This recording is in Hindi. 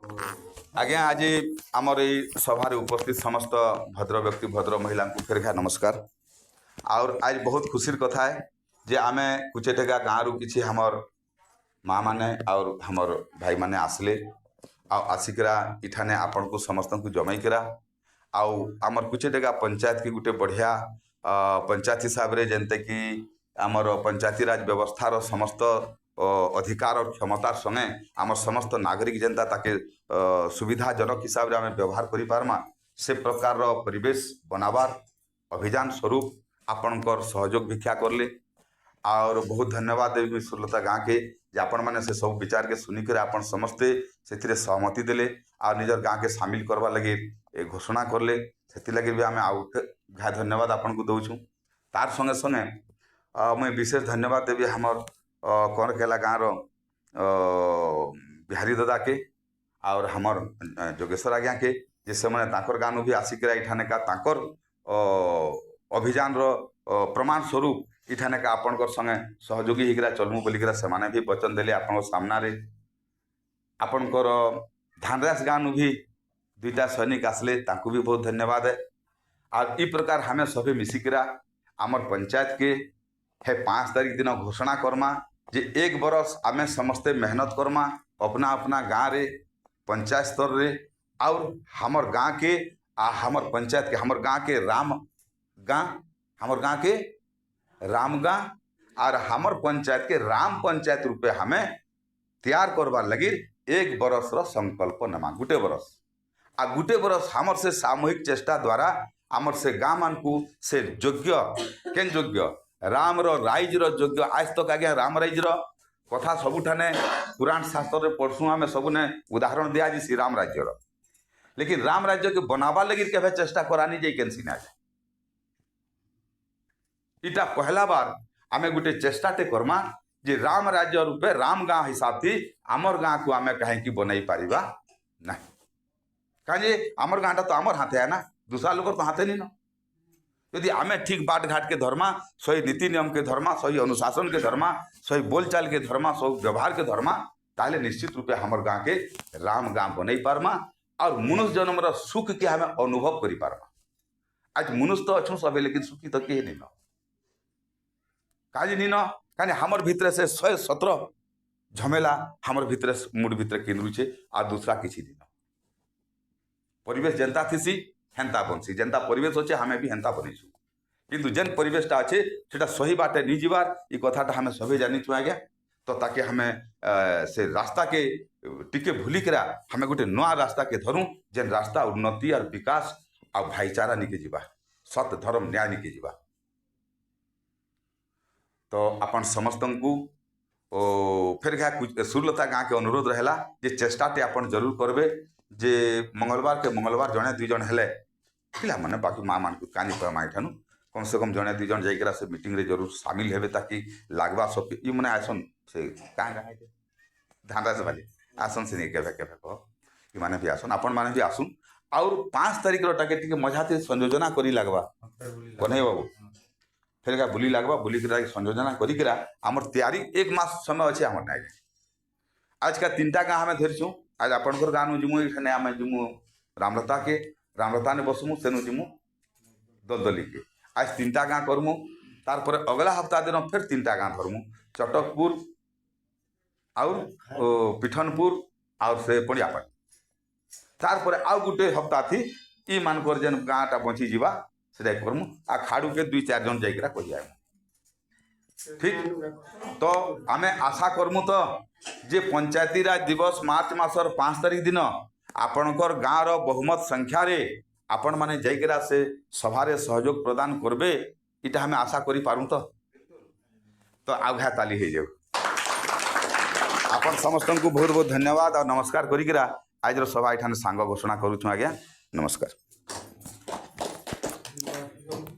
आज्ञा आज आमर ये सभार उपस्थित समस्त भद्र व्यक्ति भद्र महिला को फेर घा नमस्कार। और आज बहुत खुशी कथा है जे आमे कुचेटेगा गाँव रु किसी हमर माँ मैंने और हमर भाई मैंने आसले आसिकरा इठाने आपण को समस्त को जमैकरा आउ आमर कुचेटेगा पंचायत की गोटे बढ़िया पंचायत हिसाब से जेनते कि आमर पंचायती राज व्यवस्थार समस्त अधिकार और क्षमतार संगे आमर समस्त नागरिक जेनता ताके सुविधाजनक हिसाब से आम व्यवहार करि पारमा से प्रकार परिवेश बनाबार अभियान स्वरूप आपणकर सहयोग भिक्षा करले और बहुत धन्यवाद देवी सुरलता गाँ के जे आपण मैंने से सब विचार के सुनिकर आपण समस्ते से सहमति देले और निजर गाँ के सामिल करवा लगे घोषणा करले से लगे भी आम आउ घा धन्यवाद आपन को दौचु। तार संगे संगे मुझे विशेष धन्यवाद देवी हमर कनकेला गाँव बिहारी दादा के और हमर जोगेश्वर आज्ञा के जे से मैंने गाँव भी आसिक इठाने का ताकर अभियान प्रमाण स्वरूप इठाने का आपणकर संगे सहयोगी होकर चलमु बोलिक से भी वचन देले आपण सामने आपणकर धानरास गाँव भी दुईटा सैनिक आसले ताकू भी बहुत धन्यवाद है। और इ प्रकार हमें सभी मिसिकरा आमर पंचायत के है 5 तारीख दिन घोषणा करमा जे 1 बरस आमे समस्ते मेहनत करमा अपना अपना गाँव रे पंचायत स्तर रे और हमर गाँव के हमर पंचायत के हमर गाँव के राम गाँव हमर गाँव के राम गाँव और हमर पंचायत के राम पंचायत रूपे हमें तैयार करवार लगी 1 बरस संकल्प नमा गुटे बरस आ गुटे बरस हमर से सामूहिक चेष्टा द्वारा आमर से गाँव मान को से योग्य केन योग्य राम राइज योग्य आज तक आज्ञा राम राइज कथा सबुठाने पुराण शास्त्र पढ़सु आम सबने उदाहरण दिया जी राम राज्य लेकिन राम राज्य के बनावा लगी के चेष्टा करानी जाए केन सिना इटा पहला बार आमे गुटे चेष्टाटे करमा जे राम राज्य रूपे राम गाँव हिसाब थी आमर गाँव को आमे कहीं बनई पारिबा नहीं कहे आमर गाँटा तो आमर हाथे है ना दूसरा लोग तो हाथे नहीं न यदि आमे ठीक बाट घाट के धर्मा सही नीति नियम के धर्मा सही अनुशासन के धर्मा सही बोलचाल के धर्मा सही व्यवहार के धर्मा ताले निश्चित रूपे हमर गाँव के राम गाँव बनई पारमा और मनुष्य जन्म सुख के हमें अनुभव करि पारमा। आज मनुष्य तो अच्छु सब लेकिन सुखी तो किए नहीं न काजी नहीं न कहीं हमर भितर से 117 झमेला हमर भितर मुड भितर केन्द्रुचे और दूसरा किसी नहीं परिवेश जेनता थीसी हेन्ता बनसी जेनता परिवेश अच्छे हमें भी हेन्ता बनईसु किंतु जेन परिवेशटा अच्छे सेटा सही बाटे नहीं जीवार ये कथाटा हमें सभी जानीचु आज्ञा तो ताकि हमें से रास्ता के टिके भूली करा हमें गोटे नया रास्ता के धरूँ जेन रास्ता उन्नति और विकास और भाईचारा निके जीवा सत्य धर्म न्याय निके जीवा। तो अपन समस्त को फिर घा सुरलता गाँव के अनुरोध रहला जे चेष्टाटे अपन जरूर करबे जे मंगलवार के मंगलवार जड़े 2 जन हेले पिला माने बाकी माँ मान को कानी पमा इठानु कम से कम जड़े 2 जन जाइकरा से मीटिंग रे जरूर शामिल हेबे ताकि लागबा सब ये माने आसन से कहाँ कहाँ धानरा से वाले आसन से नहीं केभे केभे कह ये माने भी आसन अपन माने भी आसुन और 5 तारीख टाके टिके मजाते संयोजना करी लागबा कन्हैया बाबू फिर का बुली लागबा बुली करा संयोजना करी करा हमर तैयारी 1 मास समय अच्छे हमर नागे आज का 3टा गाँव हमें धरछुँ आज आपणकर गाँव जिमु इठाने आम जिमु रामलता ने बसमु सेनु जिमु दलदली के आज 3टा गाँव करमु तार पर अगला हफ्ता दिन फिर 3टा गाँव धरमु चटकपुर और पिठनपुर और से पड़ियापाड़ी तार पर आउ गुटे हफ्ता थी ई मानकर जेन गाँटा बची जीवा से करमु आ खाड़ू के 2-4 जन जाइकरा कहि आइमु ठीक। तो आमे आशा करमु तो जे पंचायती राज दिवस मार्च मासर 5 तारीख दिन आपणकर गाँव बहुमत संख्या रे आपण माने जाइकरा से सभारे सहयोग प्रदान करबे इटा हमें आशा करि पारू तो आघा ताली हो जाऊ। आपण समस्त को बहुत बहुत धन्यवाद और नमस्कार करिकरा आज सभा इठाने सांग घोषणा करूँ आज्ञा नमस्कार।